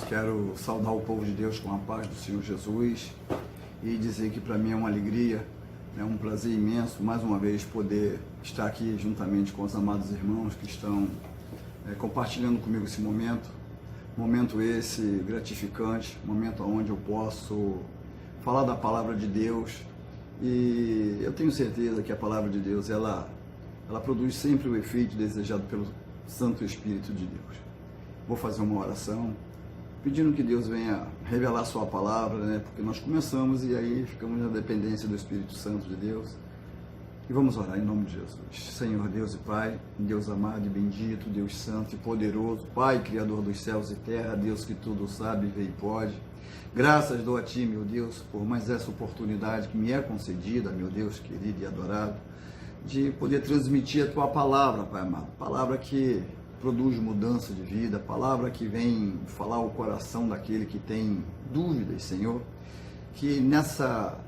Quero saudar o povo de Deus com a paz do Senhor Jesus e dizer que para mim é uma alegria, é um prazer imenso, mais uma vez, poder estar aqui juntamente com os amados irmãos que estão compartilhando comigo esse momento esse gratificante, momento onde eu posso falar da palavra de Deus, e eu tenho certeza que a palavra de Deus, ela produz sempre o efeito desejado pelo Santo Espírito de Deus. Vou fazer uma oração, pedindo que Deus venha revelar sua palavra, porque nós começamos e aí ficamos na dependência do Espírito Santo de Deus. E vamos orar em nome de Jesus. Senhor Deus e Pai, Deus amado e bendito, Deus santo e poderoso, Pai, Criador dos céus e terra, Deus que tudo sabe, vê e pode. Graças dou a Ti, meu Deus, por mais essa oportunidade que me é concedida, meu Deus querido e adorado, de poder transmitir a Tua palavra, Pai amado. Palavra que produz mudança de vida, palavra que vem falar o coração daquele que tem dúvidas, Senhor. Que nessa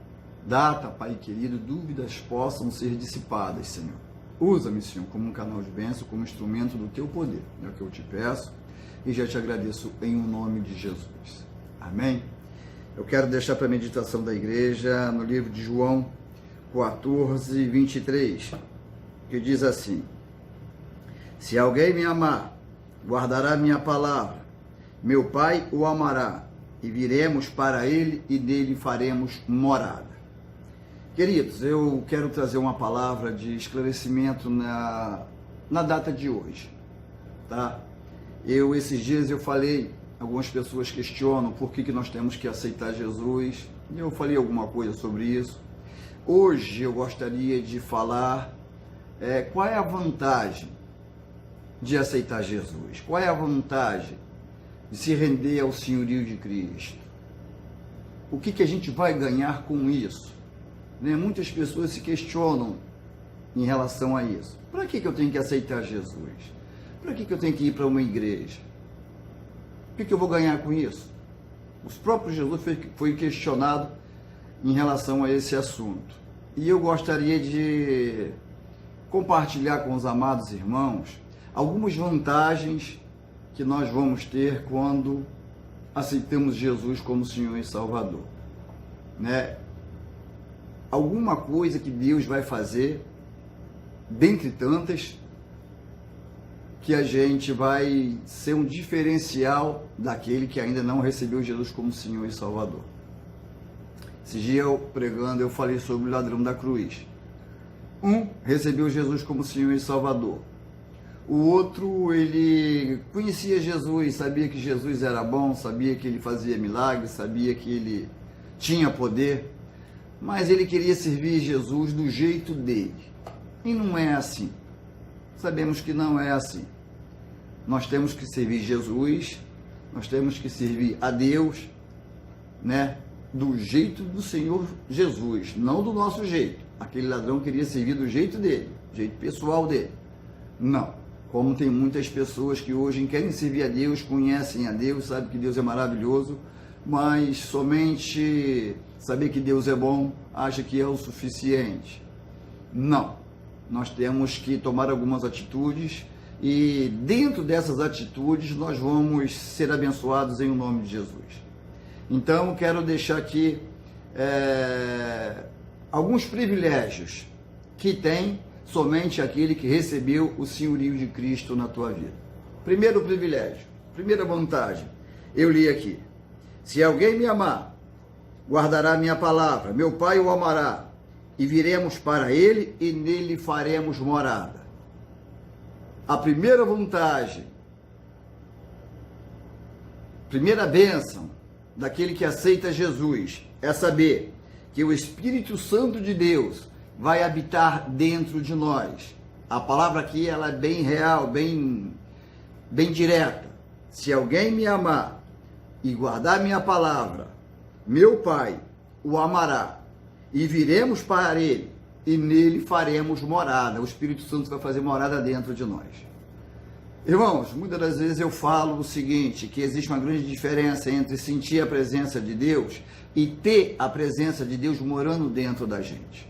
data, Pai querido, dúvidas possam ser dissipadas, Senhor. Usa-me, Senhor, como um canal de bênção, como instrumento do Teu poder. É o que eu te peço e já te agradeço em nome de Jesus. Amém? Eu quero deixar para a meditação da igreja no livro de João 14, 23, que diz assim: se alguém me amar, guardará minha palavra, meu Pai o amará, e viremos para ele e nele faremos morada. Queridos, eu quero trazer uma palavra de esclarecimento na data de hoje, tá? Esses dias eu falei, algumas pessoas questionam por que nós temos que aceitar Jesus, e eu falei alguma coisa sobre isso. Hoje eu gostaria de falar qual é a vantagem de aceitar Jesus, qual é a vantagem de se render ao senhorio de Cristo, o que a gente vai ganhar com isso, Muitas pessoas se questionam em relação a isso. Para que eu tenho que aceitar Jesus? Para que eu tenho que ir para uma igreja? O que eu vou ganhar com isso? O próprio Jesus foi questionado em relação a esse assunto. E eu gostaria de compartilhar com os amados irmãos algumas vantagens que nós vamos ter quando aceitamos Jesus como Senhor e Salvador. Alguma coisa que Deus vai fazer, dentre tantas, que a gente vai ser um diferencial daquele que ainda não recebeu Jesus como Senhor e Salvador. Esse dia eu pregando, eu falei sobre o ladrão da cruz. Um recebeu Jesus como Senhor e Salvador. O outro, ele conhecia Jesus, sabia que Jesus era bom, sabia que ele fazia milagres, sabia que ele tinha poder, mas ele queria servir Jesus do jeito dele. E não é assim. Sabemos que não é assim. Nós temos que servir Jesus, nós temos que servir a Deus, do jeito do Senhor Jesus, não do nosso jeito. Aquele ladrão queria servir do jeito dele, do jeito pessoal dele. Não. Como tem muitas pessoas que hoje querem servir a Deus, conhecem a Deus, sabem que Deus é maravilhoso, mas somente saber que Deus é bom, acha que é o suficiente. Não. Nós temos que tomar algumas atitudes e dentro dessas atitudes nós vamos ser abençoados em nome de Jesus. Então, quero deixar aqui alguns privilégios que tem somente aquele que recebeu o senhorio de Cristo na tua vida. Primeiro privilégio, primeira vantagem, eu li aqui: se alguém me amar, guardará minha palavra, meu Pai o amará, e viremos para ele e nele faremos morada. A primeira vantagem, primeira bênção daquele que aceita Jesus é saber que o Espírito Santo de Deus vai habitar dentro de nós. A palavra aqui ela é bem real, bem direta. Se alguém me amar e guardar minha palavra, meu Pai o amará, e viremos para ele, e nele faremos morada. O Espírito Santo vai fazer morada dentro de nós. Irmãos, muitas das vezes eu falo o seguinte, que existe uma grande diferença entre sentir a presença de Deus e ter a presença de Deus morando dentro da gente.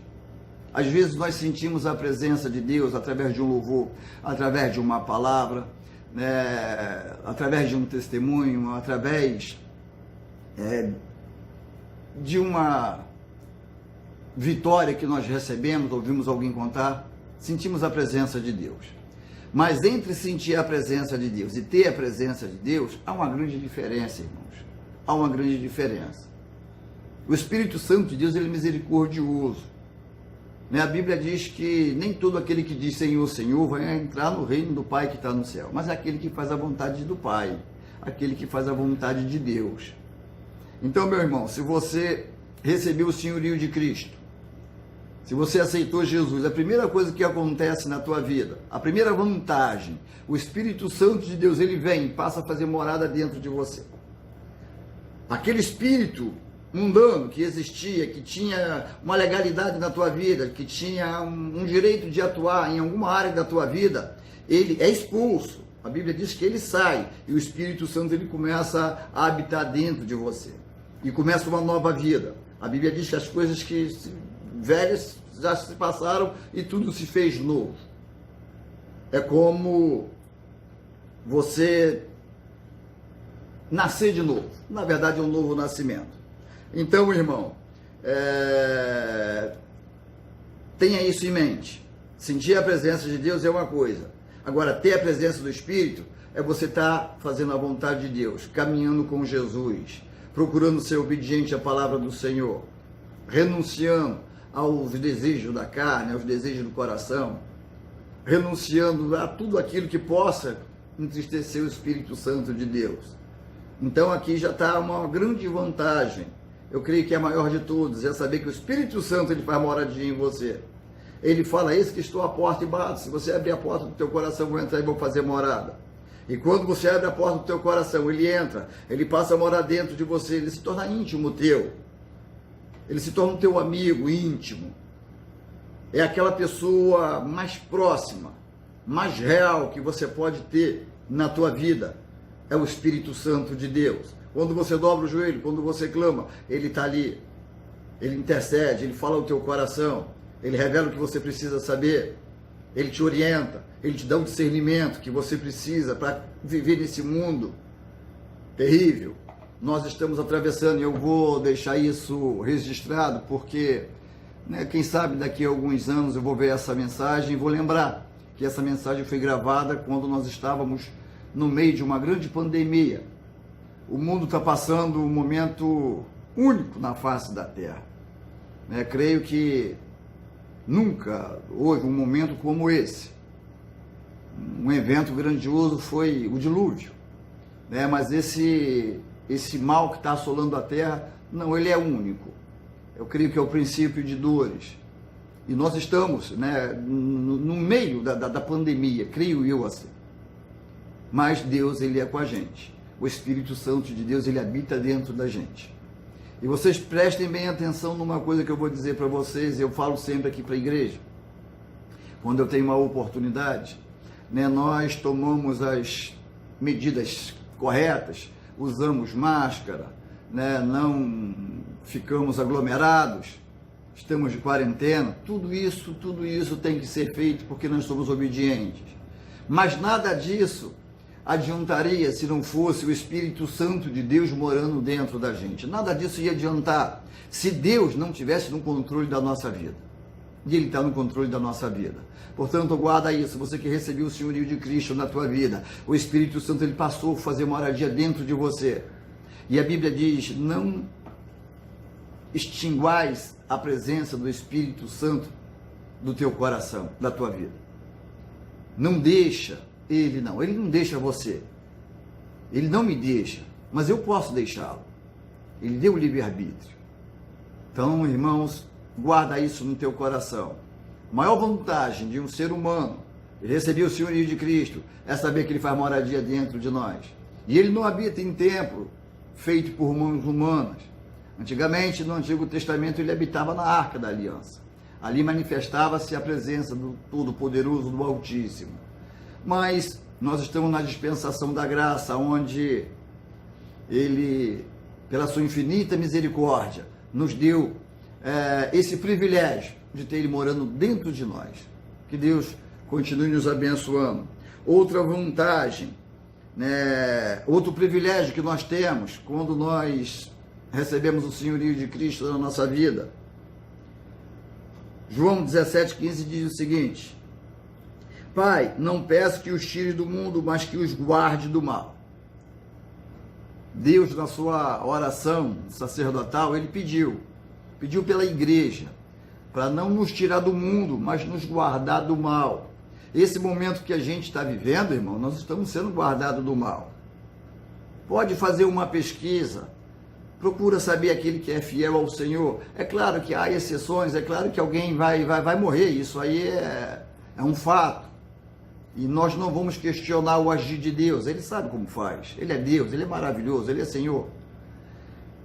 Às vezes nós sentimos a presença de Deus através de um louvor, através de uma palavra, através de um testemunho, através de uma vitória que nós recebemos, ouvimos alguém contar, sentimos a presença de Deus. Mas entre sentir a presença de Deus e ter a presença de Deus, há uma grande diferença, irmãos. Há uma grande diferença. O Espírito Santo de Deus, ele é misericordioso. A Bíblia diz que nem todo aquele que diz Senhor, Senhor vai entrar no reino do Pai que está no céu, mas é aquele que faz a vontade do Pai, aquele que faz a vontade de Deus. Então, meu irmão, se você recebeu o senhorio de Cristo, se você aceitou Jesus, a primeira coisa que acontece na tua vida, a primeira vantagem, o Espírito Santo de Deus, ele vem e passa a fazer morada dentro de você. Aquele espírito mundano que existia, que tinha uma legalidade na tua vida, que tinha um direito de atuar em alguma área da tua vida, ele é expulso. A Bíblia diz que ele sai e o Espírito Santo ele começa a habitar dentro de você e começa uma nova vida. A Bíblia diz que as coisas velhas já se passaram e tudo se fez novo. É como você nascer de novo. Na verdade, é um novo nascimento. Então, irmão, tenha isso em mente. Sentir a presença de Deus é uma coisa. Agora, ter a presença do Espírito é você estar fazendo a vontade de Deus, caminhando com Jesus, procurando ser obediente à palavra do Senhor, renunciando aos desejos da carne, aos desejos do coração, renunciando a tudo aquilo que possa entristecer o Espírito Santo de Deus. Então aqui já está uma grande vantagem, eu creio que é a maior de todas, é saber que o Espírito Santo ele faz moradia em você. Ele fala, eis que estou à porta e bato, se você abrir a porta do teu coração, eu vou entrar e vou fazer morada. E quando você abre a porta do teu coração, ele entra, ele passa a morar dentro de você, ele se torna íntimo teu. Ele se torna um teu amigo íntimo. É aquela pessoa mais próxima, mais real que você pode ter na tua vida. É o Espírito Santo de Deus. Quando você dobra o joelho, quando você clama, ele está ali. Ele intercede, ele fala ao teu coração, ele revela o que você precisa saber, ele te orienta, ele te dá o discernimento que você precisa para viver nesse mundo terrível. Nós estamos atravessando e eu vou deixar isso registrado porque, quem sabe daqui a alguns anos eu vou ver essa mensagem e vou lembrar que essa mensagem foi gravada quando nós estávamos no meio de uma grande pandemia. O mundo está passando um momento único na face da Terra. Creio que nunca houve um momento como esse. Um evento grandioso foi o dilúvio. Mas esse mal que está assolando a Terra, não, ele é único. Eu creio que é o princípio de dores. E nós estamos no meio da pandemia, creio eu assim. Mas Deus, ele é com a gente. O Espírito Santo de Deus, ele habita dentro da gente. E vocês prestem bem atenção numa coisa que eu vou dizer para vocês, eu falo sempre aqui para a igreja. Quando eu tenho uma oportunidade, nós tomamos as medidas corretas, usamos máscara, não ficamos aglomerados, estamos de quarentena, tudo isso tem que ser feito porque nós somos obedientes. Mas nada disso adiantaria se não fosse o Espírito Santo de Deus morando dentro da gente. Nada disso ia adiantar se Deus não tivesse no controle da nossa vida. E Ele está no controle da nossa vida. Portanto, guarda isso, você que recebeu o senhorio de Cristo na tua vida, o Espírito Santo ele passou a fazer moradia dentro de você. E a Bíblia diz, não extinguais a presença do Espírito Santo do teu coração, da tua vida. Não deixa ele não deixa você. Ele não me deixa, mas eu posso deixá-lo. Ele deu o livre-arbítrio. Então, irmãos, guarda isso no teu coração. A maior vantagem de um ser humano receber o senhorio de Cristo é saber que ele faz moradia dentro de nós. E ele não habita em templo feito por mãos humanas. Antigamente, no Antigo Testamento, ele habitava na Arca da Aliança. Ali manifestava-se a presença do Todo-Poderoso, do Altíssimo. Mas nós estamos na dispensação da graça, onde Ele, pela sua infinita misericórdia, nos deu esse privilégio de ter Ele morando dentro de nós. Que Deus continue nos abençoando. Outra vantagem né? Outro privilégio que nós temos quando nós recebemos o senhorio de Cristo na nossa vida. João 17,15 diz o seguinte: Pai, não peço que os tire do mundo, mas que os guarde do mal. Deus, na sua oração sacerdotal, ele pediu pela igreja, para não nos tirar do mundo, mas nos guardar do mal. Esse momento que a gente está vivendo, irmão, nós estamos sendo guardados do mal. Pode fazer uma pesquisa, procura saber aquele que é fiel ao Senhor. É claro que há exceções, é claro que alguém vai morrer, isso aí é um fato. E nós não vamos questionar o agir de Deus, ele sabe como faz, ele é Deus, ele é maravilhoso, ele é Senhor.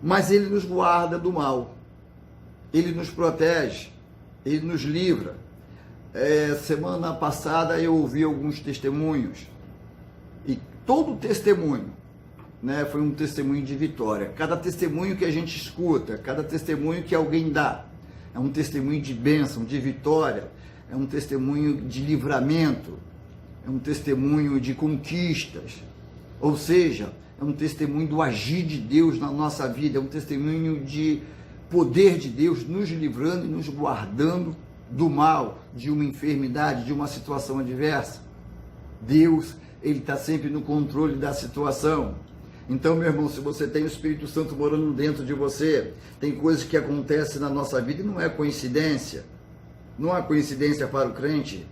Mas ele nos guarda do mal, ele nos protege, ele nos livra. Semana passada eu ouvi alguns testemunhos, e todo testemunho, né, foi um testemunho de vitória. Cada testemunho que a gente escuta, cada testemunho que alguém dá, é um testemunho de bênção, de vitória, é um testemunho de livramento, é um testemunho de conquistas, ou seja, é um testemunho do agir de Deus na nossa vida, é um testemunho de poder de Deus nos livrando e nos guardando do mal, de uma enfermidade, de uma situação adversa. Deus, ele está sempre no controle da situação. Então, meu irmão, se você tem o Espírito Santo morando dentro de você, tem coisas que acontecem na nossa vida e não é coincidência. Não há coincidência para o crente.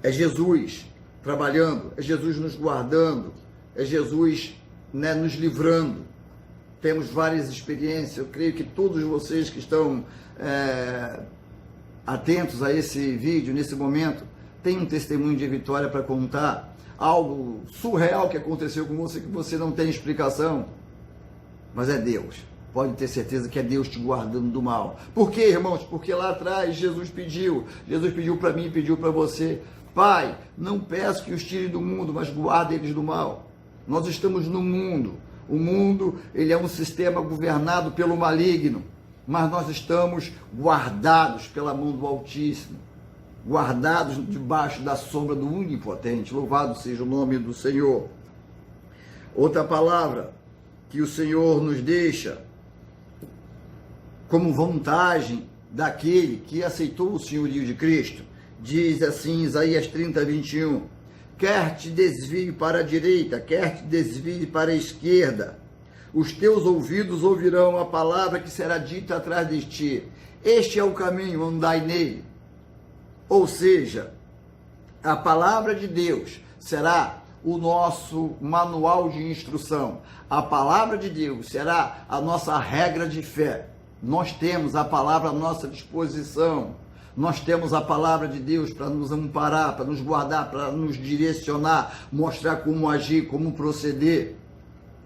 É Jesus trabalhando, é Jesus nos guardando, é Jesus, né, nos livrando. Temos várias experiências, eu creio que todos vocês que estão atentos a esse vídeo, nesse momento, têm um testemunho de vitória para contar, algo surreal que aconteceu com você, que você não tem explicação, mas é Deus. Pode ter certeza que é Deus te guardando do mal. Por quê, irmãos? Porque lá atrás Jesus pediu para mim, pediu para você: Pai, não peço que os tire do mundo, mas guarde eles do mal. Nós estamos no mundo. O mundo, ele é um sistema governado pelo maligno, mas nós estamos guardados pela mão do Altíssimo, guardados debaixo da sombra do Onipotente. Louvado seja o nome do Senhor. Outra palavra que o Senhor nos deixa como vantagem daquele que aceitou o senhorio de Cristo, diz assim, Isaías 30, 21, quer te desvie para a direita, quer te desvie para a esquerda, os teus ouvidos ouvirão a palavra que será dita atrás de ti. Este é o caminho, andai nele. Ou seja, a palavra de Deus será o nosso manual de instrução. A palavra de Deus será a nossa regra de fé. Nós temos a palavra à nossa disposição. Nós temos a palavra de Deus para nos amparar, para nos guardar, para nos direcionar, mostrar como agir, como proceder.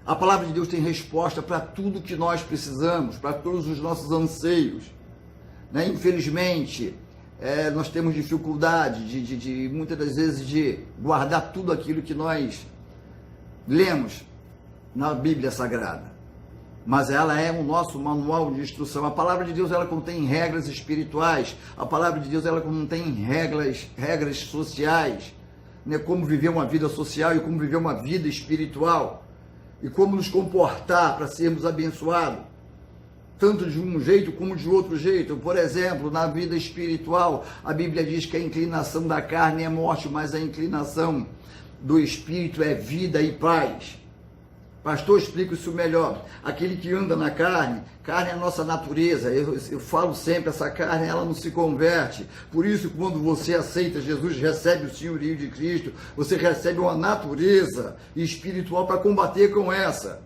A palavra de Deus tem resposta para tudo que nós precisamos, para todos os nossos anseios. Né? Infelizmente, nós temos dificuldade de muitas das vezes de guardar tudo aquilo que nós lemos na Bíblia Sagrada. Mas ela é o nosso manual de instrução. A palavra de Deus, ela contém regras espirituais. A palavra de Deus, ela contém regras sociais, né? Como viver uma vida social e como viver uma vida espiritual. E como nos comportar para sermos abençoados. Tanto de um jeito como de outro jeito. Por exemplo, na vida espiritual, a Bíblia diz que a inclinação da carne é morte, mas a inclinação do espírito é vida e paz. Pastor, explica isso melhor. Aquele que anda na carne é a nossa natureza. Eu falo sempre, essa carne, ela não se converte. Por isso, quando você aceita Jesus, recebe o senhorio de Cristo, você recebe uma natureza espiritual para combater com essa.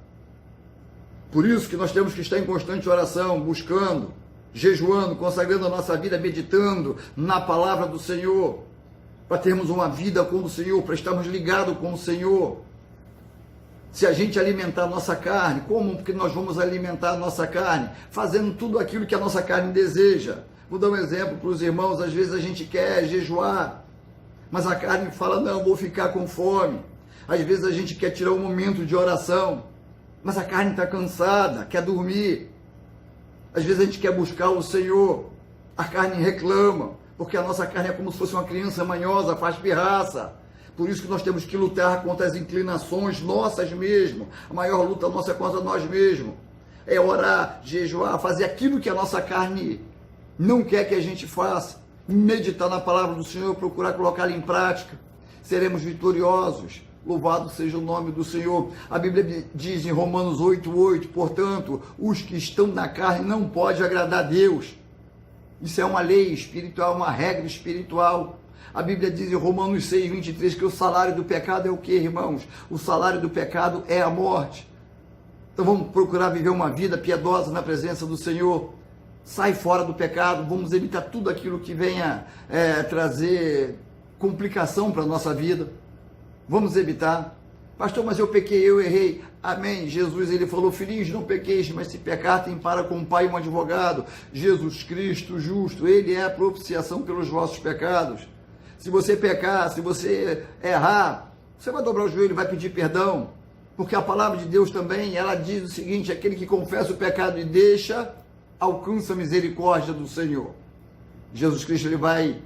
Por isso que nós temos que estar em constante oração, buscando, jejuando, consagrando a nossa vida, meditando na palavra do Senhor, para termos uma vida com o Senhor, para estarmos ligados com o Senhor. Se a gente alimentar a nossa carne, como que nós vamos alimentar a nossa carne? Fazendo tudo aquilo que a nossa carne deseja. Vou dar um exemplo para os irmãos, às vezes a gente quer jejuar, mas a carne fala, não, vou ficar com fome. Às vezes a gente quer tirar um momento de oração, mas a carne está cansada, quer dormir. Às vezes a gente quer buscar o Senhor, a carne reclama, porque a nossa carne é como se fosse uma criança manhosa, faz pirraça. Por isso que nós temos que lutar contra as inclinações nossas mesmo. A maior luta nossa é contra nós mesmos. É orar, jejuar, fazer aquilo que a nossa carne não quer que a gente faça. Meditar na palavra do Senhor, procurar colocá-la em prática. Seremos vitoriosos. Louvado seja o nome do Senhor. A Bíblia diz em Romanos 8:8, portanto, os que estão na carne não podem agradar a Deus. Isso é uma lei espiritual, uma regra espiritual. A Bíblia diz em Romanos 6:23 que o salário do pecado é o que, irmãos? O salário do pecado é a morte. Então vamos procurar viver uma vida piedosa na presença do Senhor. Sai fora do pecado, vamos evitar tudo aquilo que venha trazer complicação para a nossa vida. Vamos evitar. Pastor, mas eu pequei, eu errei. Amém. Jesus, ele falou, filhinhos, não pequeis, mas se pecar, tem para com o Pai um advogado. Jesus Cristo justo, ele é a propiciação pelos vossos pecados. Se você pecar, se você errar, você vai dobrar o joelho e vai pedir perdão. Porque a palavra de Deus também, ela diz o seguinte, aquele que confessa o pecado e deixa, alcança a misericórdia do Senhor. Jesus Cristo, ele vai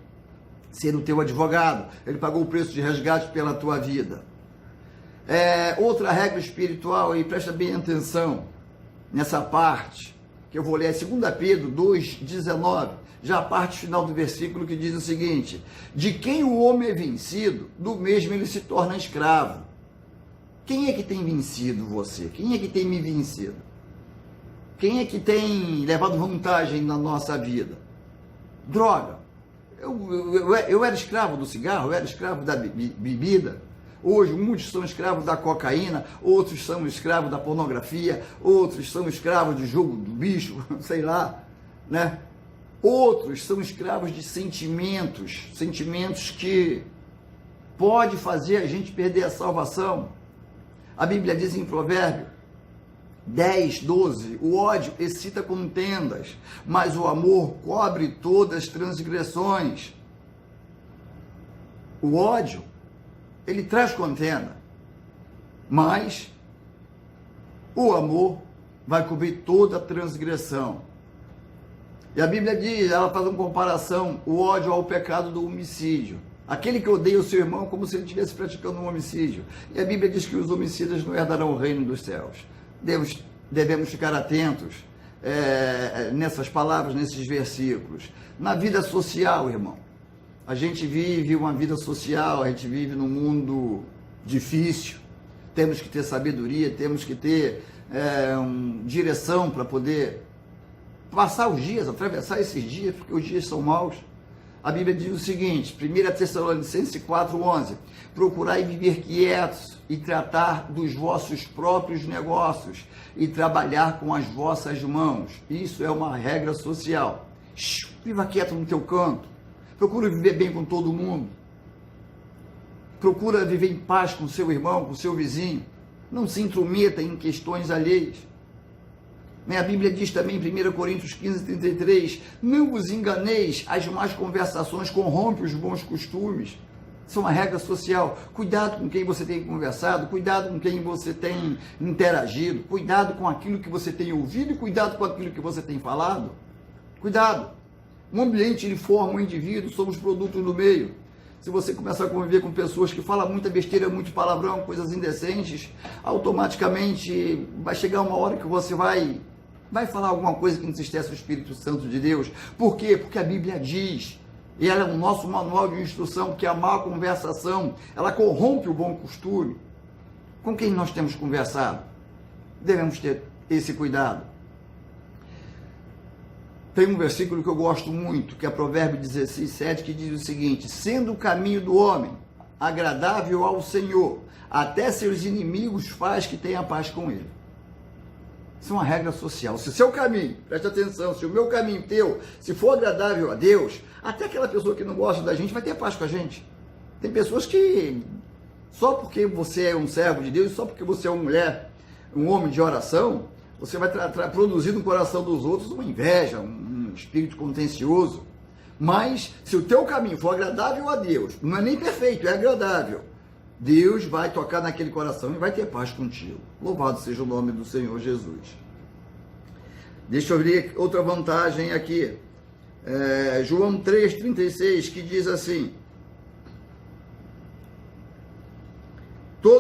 ser o teu advogado. Ele pagou o preço de resgate pela tua vida. Outra regra espiritual, e presta bem atenção nessa parte, que eu vou ler, é 2 Pedro 2,19, já a parte final do versículo, que diz o seguinte, de quem o homem é vencido, do mesmo ele se torna escravo. Quem é que tem vencido você? Quem é que tem me vencido? Quem é que tem levado vantagem na nossa vida? Droga. Eu era escravo do cigarro, eu era escravo da bebida. Hoje, muitos são escravos da cocaína, outros são escravos da pornografia, outros são escravos de jogo do bicho, sei lá, né? Outros são escravos de sentimentos que pode fazer a gente perder a salvação. A Bíblia diz em Provérbio 10:12, o ódio excita contendas, mas o amor cobre todas as transgressões. O ódio, ele traz contenda, mas o amor vai cobrir toda a transgressão. E a Bíblia diz, ela faz uma comparação, o ódio ao pecado do homicídio. Aquele que odeia o seu irmão como se ele estivesse praticando um homicídio. E a Bíblia diz que os homicidas não herdarão o reino dos céus. Devemos ficar atentos nessas palavras, nesses versículos. Na vida social, irmão, a gente vive uma vida social, a gente vive num mundo difícil, temos que ter sabedoria, temos que ter direção para poder passar os dias, atravessar esses dias, porque os dias são maus. A Bíblia diz o seguinte, 1 Tessalonicenses 4:11, procurai viver quietos e tratar dos vossos próprios negócios e trabalhar com as vossas mãos. Isso é uma regra social. Viva quieto no teu canto. Procura viver bem com todo mundo. Procura viver em paz com seu irmão, com seu vizinho. Não se intrometa em questões alheias. A Bíblia diz também em 1 Coríntios 15:33, não vos enganeis, as más conversações corrompem os bons costumes. Isso é uma regra social. Cuidado com quem você tem conversado, cuidado com quem você tem interagido, cuidado com aquilo que você tem ouvido e cuidado com aquilo que você tem falado. Cuidado. O ambiente, ele forma um indivíduo, somos produtos do meio. Se você começar a conviver com pessoas que falam muita besteira, muito palavrão, coisas indecentes, automaticamente vai chegar uma hora que você vai falar alguma coisa que entristece o Espírito Santo de Deus. Por quê? Porque a Bíblia diz, e ela é o nosso manual de instrução, que a má conversação, ela corrompe o bom costume. Com quem nós temos conversado? Devemos ter esse cuidado. Tem um versículo que eu gosto muito, que é Provérbio 16:7, que diz o seguinte, sendo o caminho do homem agradável ao Senhor, até seus inimigos faz que tenha paz com ele. Isso é uma regra social. Se o seu caminho, preste atenção, se o meu caminho teu, se for agradável a Deus, até aquela pessoa que não gosta da gente vai ter paz com a gente. Tem pessoas que, só porque você é um servo de Deus, só porque você é uma mulher, um homem de oração, você vai produzir no coração dos outros uma inveja, um espírito contencioso. Mas, se o teu caminho for agradável a Deus, não é nem perfeito, é agradável, Deus vai tocar naquele coração e vai ter paz contigo. Louvado seja o nome do Senhor Jesus. Deixa eu ver outra vantagem aqui. João 3,36, que diz assim,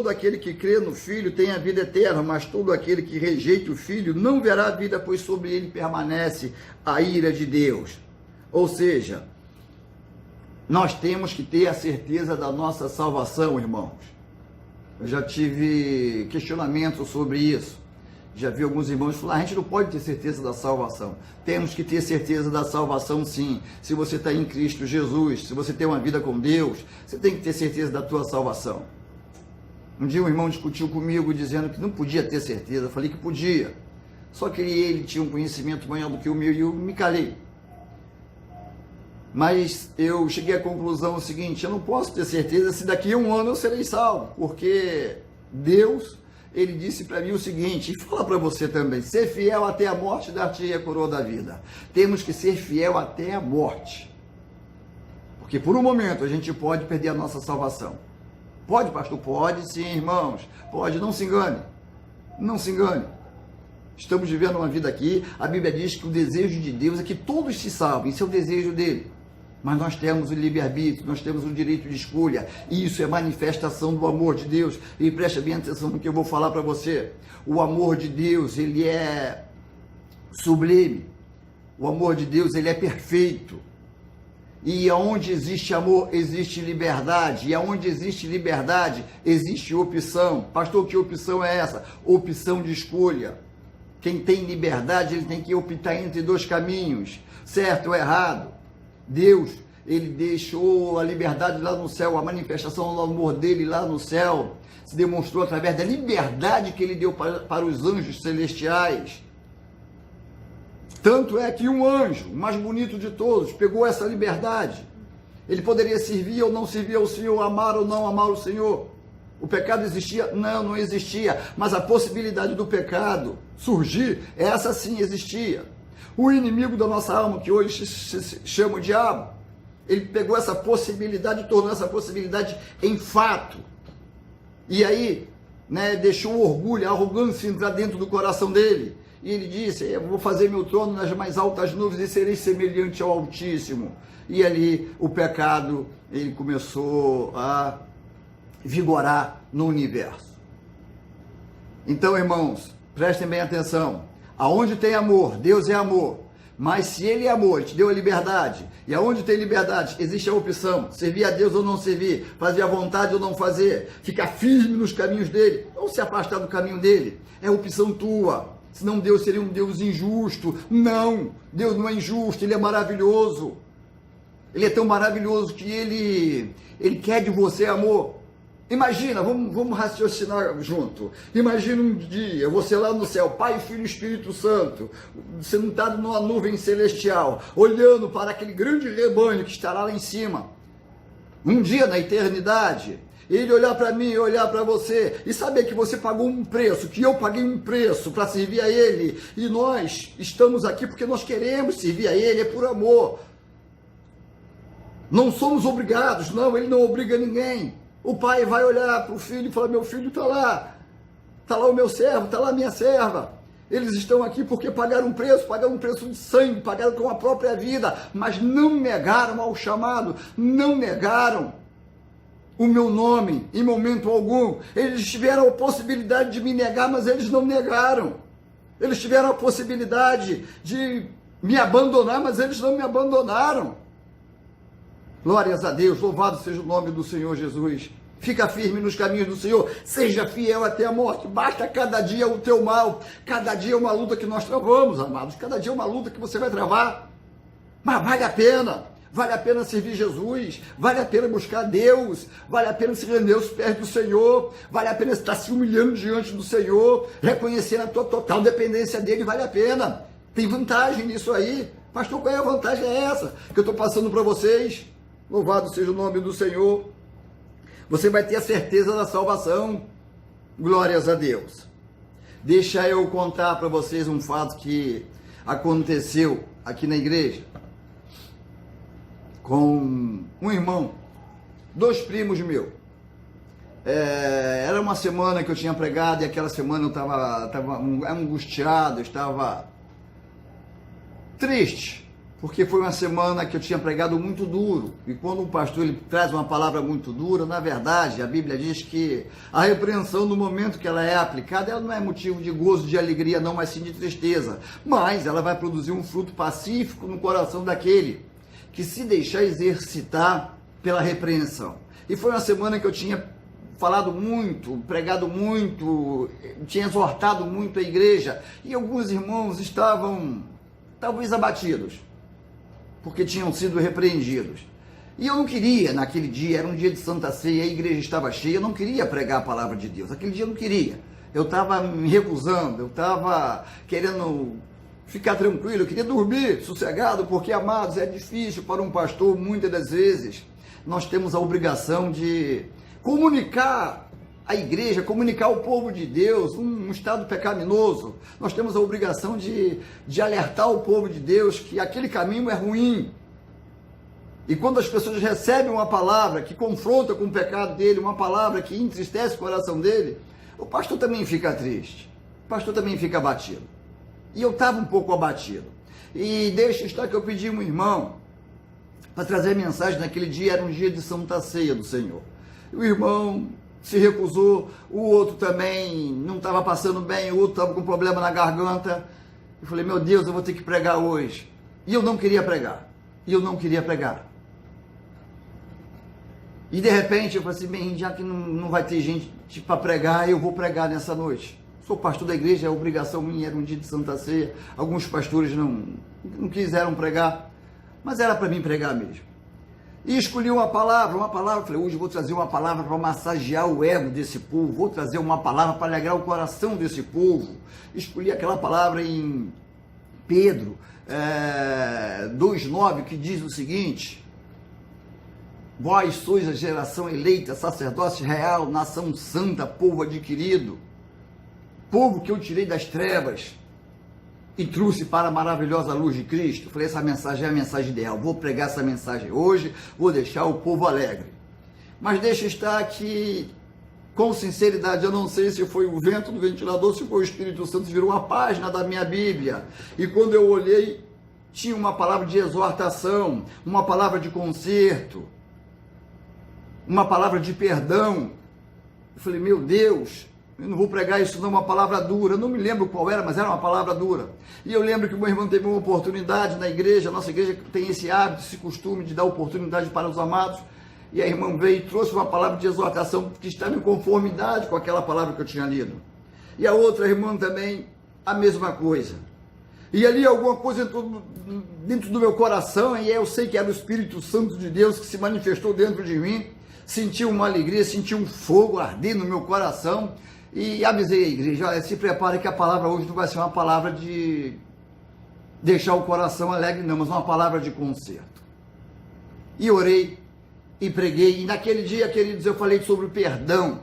todo aquele que crê no Filho tem a vida eterna, mas todo aquele que rejeita o Filho não verá a vida, pois sobre ele permanece a ira de Deus. Ou seja, nós temos que ter a certeza da nossa salvação, irmãos. Eu já tive questionamento sobre isso. Já vi alguns irmãos falar, a gente não pode ter certeza da salvação. Temos que ter certeza da salvação, sim. Se você está em Cristo Jesus, se você tem uma vida com Deus, você tem que ter certeza da tua salvação. Um dia um irmão discutiu comigo dizendo que não podia ter certeza. Eu falei que podia. Só que ele tinha um conhecimento maior do que o meu e eu me calei. Mas eu cheguei à conclusão seguinte, eu não posso ter certeza se daqui a um ano eu serei salvo, porque Deus, ele disse para mim o seguinte, e fala para você também, ser fiel até a morte, dar-te a coroa da vida. Temos que ser fiel até a morte, porque por um momento a gente pode perder a nossa salvação. Pode, pastor? Pode sim, irmãos, pode, não se engane, não se engane. Estamos vivendo uma vida aqui, a Bíblia diz que o desejo de Deus é que todos se salvem, isso é o desejo dele. Mas nós temos o livre-arbítrio, nós temos o direito de escolha, e isso é manifestação do amor de Deus. E preste bem atenção no que eu vou falar para você. O amor de Deus, ele é sublime. O amor de Deus, ele é perfeito. E onde existe amor, existe liberdade. E onde existe liberdade, existe opção. Pastor, que opção é essa? Opção de escolha. Quem tem liberdade, ele tem que optar entre dois caminhos, certo ou errado. Deus, ele deixou a liberdade lá no céu, a manifestação do amor dele lá no céu, se demonstrou através da liberdade que ele deu para os anjos celestiais. Tanto é que um anjo, o mais bonito de todos, pegou essa liberdade. Ele poderia servir ou não servir ao Senhor, amar ou não amar o Senhor. O pecado existia? Não, não existia. Mas a possibilidade do pecado surgir, essa sim existia. O inimigo da nossa alma, que hoje se chama o diabo, ele pegou essa possibilidade e tornou essa possibilidade em fato. E aí, deixou o orgulho, a arrogância entrar dentro do coração dele. E ele disse, eu vou fazer meu trono nas mais altas nuvens e serei semelhante ao Altíssimo. E ali o pecado, ele começou a vigorar no universo. Então, irmãos, prestem bem atenção. Aonde tem amor, Deus é amor. Mas se ele é amor, ele te deu a liberdade. E aonde tem liberdade, existe a opção. Servir a Deus ou não servir. Fazer a vontade ou não fazer. Ficar firme nos caminhos dele. Ou se afastar do caminho dele. É opção tua. Senão Deus seria um Deus injusto. Não, Deus não é injusto, ele é maravilhoso. Ele é tão maravilhoso que ele quer de você amor. Imagina, vamos raciocinar junto. Imagina um dia, você lá no céu, Pai, Filho e Espírito Santo, sentado numa nuvem celestial, olhando para aquele grande rebanho que estará lá em cima. Um dia na eternidade, ele olhar para mim, olhar para você e saber que você pagou um preço, que eu paguei um preço para servir a ele. E nós estamos aqui porque nós queremos servir a ele, é por amor. Não somos obrigados, não, ele não obriga ninguém. O pai vai olhar para o filho e falar, meu filho está lá o meu servo, está lá a minha serva. Eles estão aqui porque pagaram um preço de sangue, pagaram com a própria vida, mas não negaram ao chamado, não negaram o meu nome em momento algum. Eles tiveram a possibilidade de me negar, mas eles não negaram. Eles tiveram a possibilidade de me abandonar, mas eles não me abandonaram. Glórias a Deus, louvado seja o nome do Senhor Jesus. Fica firme nos caminhos do Senhor, seja fiel até a morte. Basta cada dia o teu mal, cada dia é uma luta que nós travamos, amados, cada dia é uma luta que você vai travar, mas vale a pena servir Jesus, vale a pena buscar Deus, vale a pena se render aos pés do Senhor, vale a pena estar se humilhando diante do Senhor, reconhecendo a tua total dependência dele, vale a pena. Tem vantagem nisso aí. Pastor, qual é a vantagem? É essa que eu estou passando para vocês. Louvado seja o nome do Senhor. Você vai ter a certeza da salvação. Glórias a Deus. Deixa eu contar para vocês um fato que aconteceu aqui na igreja com um irmão, 2 primos meus. Era uma semana que eu tinha pregado e aquela semana eu estava angustiado, estava triste. porque foi uma semana que eu tinha pregado muito duro, e quando um pastor ele traz uma palavra muito dura, na verdade, a Bíblia diz que a repreensão no momento que ela é aplicada, ela não é motivo de gozo, de alegria não, mas sim de tristeza, mas ela vai produzir um fruto pacífico no coração daquele que se deixar exercitar pela repreensão. E foi uma semana que eu tinha falado muito, pregado muito, tinha exortado muito a igreja, e alguns irmãos estavam talvez abatidos, porque tinham sido repreendidos. E eu não queria, naquele dia, era um dia de Santa Ceia, a igreja estava cheia, eu não queria pregar a palavra de Deus, aquele dia eu não queria, eu estava me recusando, eu estava querendo ficar tranquilo, eu queria dormir sossegado, porque, amados, é difícil para um pastor, muitas das vezes, nós temos a obrigação de comunicar a igreja, comunicar ao povo de Deus, um estado pecaminoso. Nós temos a obrigação de alertar o povo de Deus que aquele caminho é ruim. E quando as pessoas recebem uma palavra que confronta com o pecado dele, uma palavra que entristece o coração dele, o pastor também fica triste, o pastor também fica abatido. E eu estava um pouco abatido. E deixa estar que eu pedi um irmão para trazer a mensagem naquele dia, era um dia de Santa Ceia do Senhor. E o irmão se recusou, o outro também não estava passando bem, o outro estava com problema na garganta. Eu falei, meu Deus, eu vou ter que pregar hoje. E eu não queria pregar. E de repente eu falei assim, bem, já que não vai ter gente para pregar, eu vou pregar nessa noite. Sou pastor da igreja, é obrigação minha, era um dia de Santa Ceia. Alguns pastores não quiseram pregar, mas era para mim pregar mesmo. E escolhi uma palavra, falei, hoje eu vou trazer uma palavra para massagear o ego desse povo, vou trazer uma palavra para alegrar o coração desse povo. Escolhi aquela palavra em Pedro 2,9, que diz o seguinte: vós sois a geração eleita, sacerdócio real, nação santa, povo adquirido, povo que eu tirei das trevas e trouxe para a maravilhosa luz de Cristo. Falei, essa mensagem é a mensagem ideal, vou pregar essa mensagem hoje, vou deixar o povo alegre. Mas deixa estar que, com sinceridade, eu não sei se foi o vento do ventilador, se foi o Espírito Santo, virou uma página da minha Bíblia, e quando eu olhei, tinha uma palavra de exortação, uma palavra de conserto, uma palavra de perdão. Eu falei, meu Deus, eu não vou pregar isso não, uma palavra dura, eu não me lembro qual era, mas era uma palavra dura. E eu lembro que o meu irmão teve uma oportunidade na igreja, a nossa igreja tem esse hábito, esse costume de dar oportunidade para os amados, e a irmã veio e trouxe uma palavra de exortação que estava em conformidade com aquela palavra que eu tinha lido. E a outra irmã também, a mesma coisa. E ali alguma coisa entrou dentro do meu coração, e eu sei que era o Espírito Santo de Deus que se manifestou dentro de mim, senti uma alegria, senti um fogo arder no meu coração, e avisei a igreja, olha, se prepare que a palavra hoje não vai ser uma palavra de deixar o coração alegre não, mas uma palavra de conserto. E orei, e preguei, e naquele dia, queridos, eu falei sobre perdão.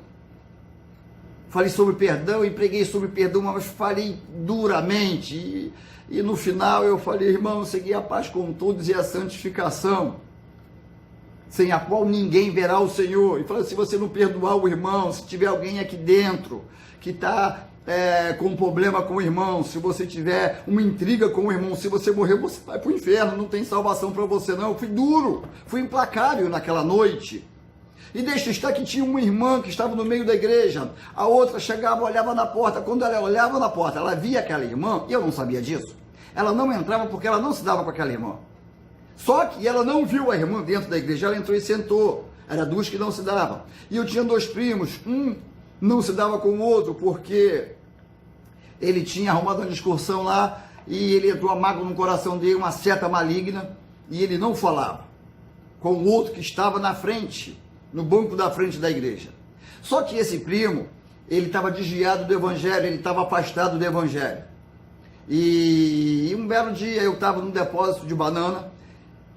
Falei sobre perdão e preguei sobre perdão, mas falei duramente, e no final eu falei, irmão, segui a paz com todos e a santificação, sem a qual ninguém verá o Senhor. E falei, se você não perdoar o irmão, se tiver alguém aqui dentro que está com um problema com o irmão, se você tiver uma intriga com o irmão, se você morrer, você vai para o inferno, não tem salvação para você não. Eu fui duro, fui implacável naquela noite. E deixa estar que tinha uma irmã que estava no meio da igreja, a outra chegava, olhava na porta, quando ela olhava na porta, ela via aquela irmã, e eu não sabia disso, ela não entrava porque ela não se dava com aquela irmã. Só que ela não viu a irmã dentro da igreja, ela entrou e sentou. Era duas que não se davam. E eu tinha dois primos, um não se dava com o outro, porque ele tinha arrumado uma discussão lá, e ele entrou a mágoa no coração dele, uma seta maligna, e ele não falava com o outro que estava na frente, no banco da frente da igreja. Só que esse primo, ele estava desviado do evangelho, ele estava afastado do evangelho. E um belo dia eu estava num depósito de banana,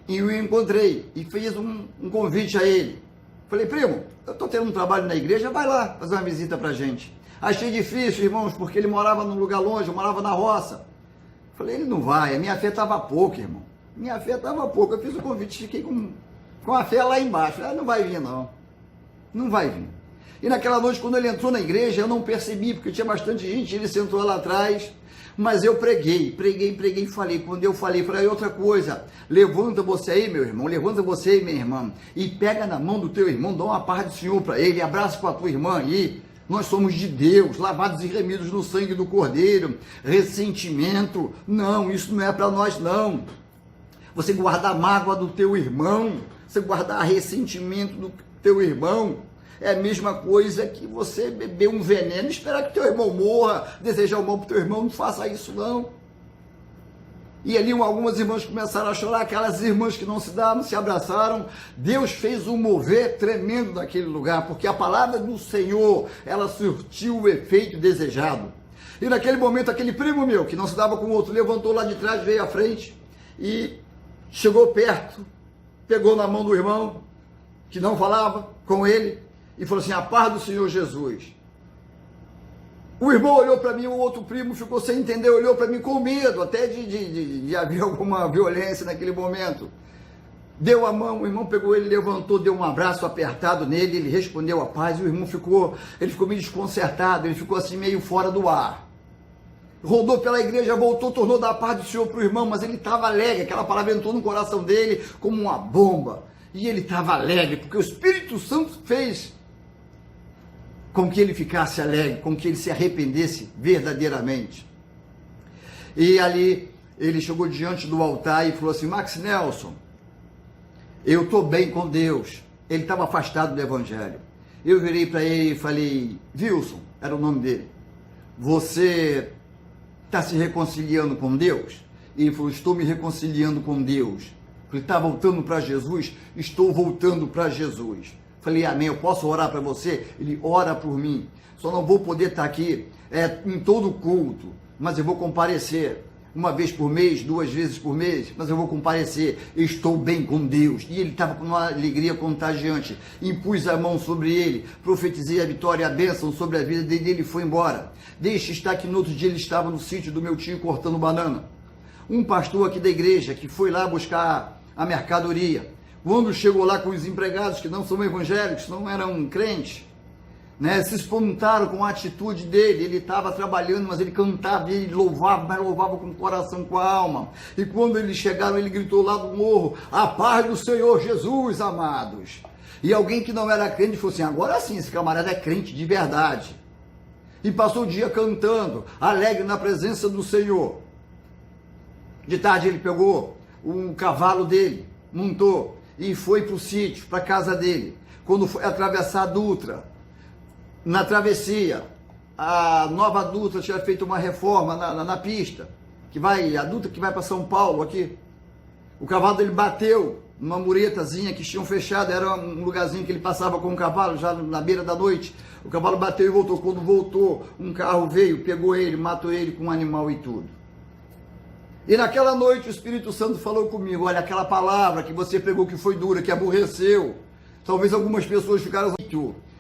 e eu encontrei, e fiz um convite a ele. Falei, primo, eu estou tendo um trabalho na igreja, vai lá fazer uma visita para a gente. Achei difícil, irmãos, porque ele morava num lugar longe, eu morava na roça. Falei, ele não vai, a minha fé estava pouca, irmão. Minha fé estava pouca, eu fiz o convite, fiquei com a fé lá embaixo. Falei, não vai vir não, não vai vir. E naquela noite, quando ele entrou na igreja, eu não percebi, porque tinha bastante gente, ele sentou lá atrás. Mas eu preguei e falei. Quando eu falei outra coisa. Levanta você aí, meu irmão, levanta você aí, minha irmã, e pega na mão do teu irmão, dá uma paz do Senhor para ele, abraça com a tua irmã aí. Nós somos de Deus, lavados e remidos no sangue do Cordeiro. Ressentimento, não, isso não é para nós não. Você guardar a mágoa do teu irmão, você guardar ressentimento do teu irmão, é a mesma coisa que você beber um veneno, esperar que teu irmão morra, desejar o mal para o teu irmão, não faça isso não. E ali algumas irmãs começaram a chorar, aquelas irmãs que não se davam, se abraçaram. Deus fez um mover tremendo naquele lugar, porque a palavra do Senhor, ela surtiu o efeito desejado. E naquele momento, aquele primo meu, que não se dava com o outro, levantou lá de trás, veio à frente e chegou perto, pegou na mão do irmão, que não falava com ele, e falou assim: a paz do Senhor Jesus. O irmão olhou para mim, o outro primo ficou sem entender, olhou para mim com medo, até de haver alguma violência naquele momento. Deu a mão, o irmão pegou ele, levantou, deu um abraço apertado nele, ele respondeu a paz, e o irmão ficou meio desconcertado, ele ficou assim meio fora do ar. Rodou pela igreja, voltou, tornou da paz do Senhor para o irmão, mas ele estava alegre, aquela palavra entrou no coração dele como uma bomba, e ele estava alegre, porque o Espírito Santo fez com que ele ficasse alegre, com que ele se arrependesse verdadeiramente. E ali, ele chegou diante do altar e falou assim: Max Nelson, eu estou bem com Deus. Ele estava afastado do evangelho. Eu virei para ele e falei: Wilson, era o nome dele, você está se reconciliando com Deus? E ele falou: estou me reconciliando com Deus. Ele está voltando para Jesus? Estou voltando para Jesus. Falei: amém, eu posso orar para você? Ele: ora por mim. Só não vou poder estar aqui em todo culto, mas eu vou comparecer uma vez por mês, 2 vezes por mês, mas eu vou comparecer. Eu estou bem com Deus. E ele estava com uma alegria contagiante. Impus a mão sobre ele, profetizei a vitória e a bênção sobre a vida dele, e ele foi embora. Deixe estar que no outro dia ele estava no sítio do meu tio cortando banana. Um pastor aqui da igreja que foi lá buscar a mercadoria, quando chegou lá com os empregados que não são evangélicos, não eram crentes, né, se espantaram com a atitude dele. Ele estava trabalhando, mas ele cantava, ele louvava, mas louvava com o coração, com a alma. E quando eles chegaram, ele gritou lá do morro: a paz do Senhor Jesus, amados. E alguém que não era crente falou assim: agora sim, esse camarada é crente de verdade. E passou o dia cantando, alegre na presença do Senhor. De tarde ele pegou um cavalo dele, montou e foi para o sítio, para a casa dele. Quando foi atravessar a Dutra, na travessia, a nova Dutra tinha feito uma reforma na pista, a Dutra que vai para São Paulo aqui. O cavalo dele bateu numa muretazinha que tinham fechado, era um lugarzinho que ele passava com o cavalo, já na beira da noite. O cavalo bateu e voltou. Quando voltou, um carro veio, pegou ele, matou ele com um animal e tudo. E naquela noite o Espírito Santo falou comigo: olha, aquela palavra que você pregou que foi dura, que aborreceu, talvez algumas pessoas ficaram...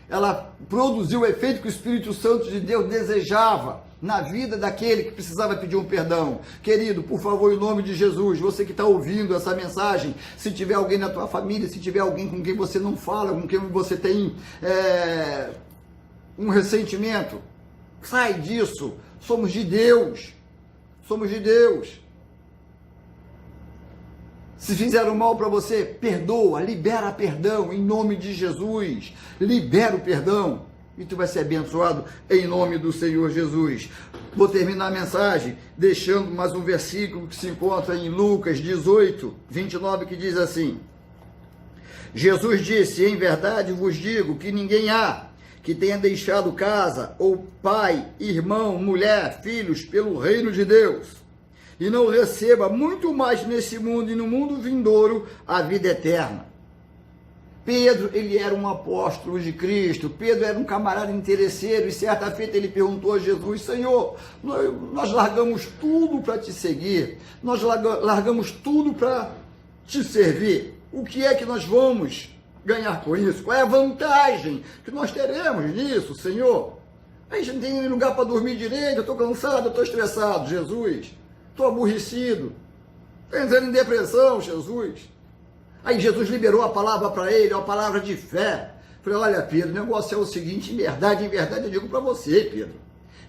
Ela produziu o efeito que o Espírito Santo de Deus desejava na vida daquele que precisava pedir um perdão. Querido, por favor, em nome de Jesus, você que está ouvindo essa mensagem, se tiver alguém na tua família, se tiver alguém com quem você não fala, com quem você tem um ressentimento, sai disso. Somos de Deus. Somos de Deus. Se fizeram mal para você, perdoa, libera perdão em nome de Jesus. Libera o perdão e tu vai ser abençoado em nome do Senhor Jesus. Vou terminar a mensagem deixando mais um versículo que se encontra em Lucas 18, 29, que diz assim: Jesus disse: em verdade vos digo que ninguém há que tenha deixado casa, ou pai, irmão, mulher, filhos, pelo reino de Deus, e não receba muito mais nesse mundo e no mundo vindouro a vida eterna. Pedro, ele era um apóstolo de Cristo. Pedro era um camarada interesseiro, e certa feita ele perguntou a Jesus: Senhor, nós largamos tudo para te seguir, nós largamos tudo para te servir. O que é que nós vamos ganhar com isso? Qual é a vantagem que nós teremos nisso, Senhor? A gente não tem nem lugar para dormir direito, eu estou cansado, eu estou estressado, Jesus. Estou aborrecido, estou entrando em depressão, Jesus. Aí Jesus liberou a palavra para ele, uma palavra de fé. Falei: olha, Pedro, o negócio é o seguinte: em verdade eu digo para você, Pedro,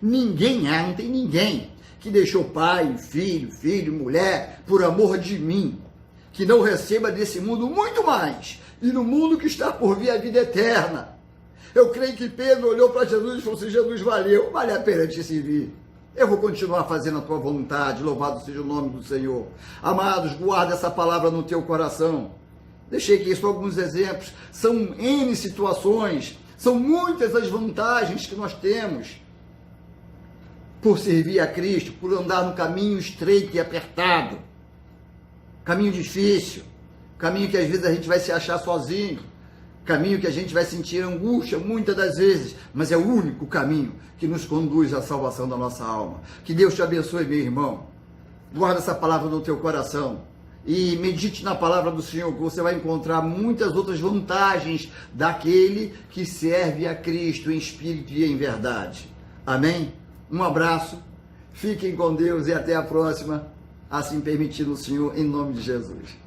ninguém há, não tem ninguém que deixou pai, filho, mulher, por amor de mim, que não receba desse mundo muito mais, e no mundo que está por vir a vida eterna. Eu creio que Pedro olhou para Jesus e falou assim: Jesus, valeu, vale a pena te servir. Eu vou continuar fazendo a tua vontade, louvado seja o nome do Senhor. Amados, guarda essa palavra no teu coração. Deixei aqui só alguns exemplos, são N situações, são muitas as vantagens que nós temos por servir a Cristo, por andar no caminho estreito e apertado, caminho difícil, caminho que às vezes a gente vai se achar sozinho, caminho que a gente vai sentir angústia muitas das vezes, mas é o único caminho que nos conduz à salvação da nossa alma. Que Deus te abençoe, meu irmão. Guarda essa palavra no teu coração e medite na palavra do Senhor, que você vai encontrar muitas outras vantagens daquele que serve a Cristo em espírito e em verdade. Amém? Um abraço, fiquem com Deus e até a próxima, assim permitindo o Senhor, em nome de Jesus.